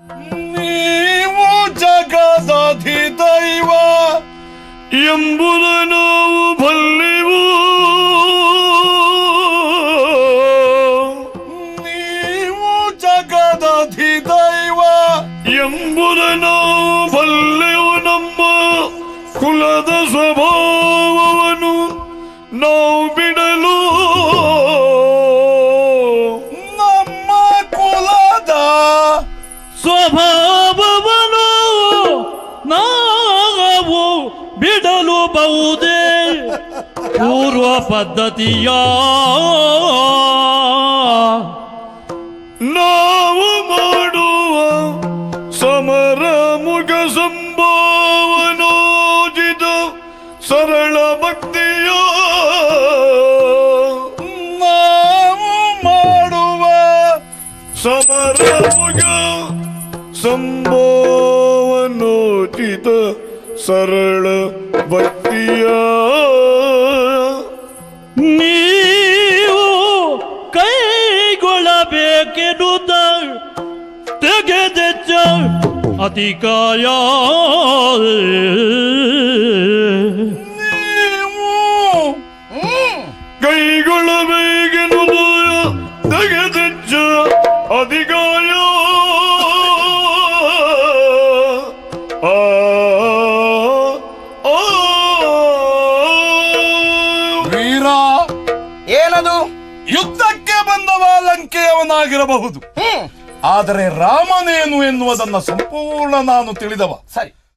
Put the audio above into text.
ನೀವು ಜಗದಧಿದೈವ ಎಂಬುದು ನಾವು ಬಲ್ಲೆವು. ನೀವು ಜಗದಧಿದೈವ ಎಂಬುದು ನಾವು ಬಲ್ಲೆವು. ನಮ್ಮ ಕುಲದ ಸ್ವಭಾವವನ್ನು ನಾವು ಬಿಡಲು, ನಮ್ಮ ಕುಲದ ಸ್ವಭಾವವನ್ನು ನಾವು ಬಿಡಲು ಬಹುದೇ ಪೂರ್ವ ಪದ್ಧತಿಯ ನಾವು ಮಾಡುವ ಸಮರ ಮುಗ ಸಂಭಾವನೋಜಿತ ಸರಳ ಭಕ್ತಿಯ. ನಾವು ಮಾಡುವ ಸಮರ ಮುಗ ಸಂಭಾವನೋಚಿತ ಸರಳ ಭಕ್ತಿಯ ನೀವು ಕೈಗೊಳ್ಳಬೇಕೆನ್ನುತ್ತ ತೆಗೆದೆಚ್ಚ ಅಧಿಕಾಯ. ನೀವು ಕೈಗೊಳ್ಳಬೇಕೆನ್ನುವುದು ತೆಗೆದೆಚ್ಚ ಅಧಿಕಾಯ. ವೀರ, ಏನದು? ಯುದ್ಧಕ್ಕೆ ಬಂದವ ಲಂಕೆಯವನಾಗಿರಬಹುದು, ಆದರೆ ರಾಮನೇನು ಎನ್ನುವುದನ್ನು ಸಂಪೂರ್ಣ ನಾನು ತಿಳಿದವ. ಸರಿ,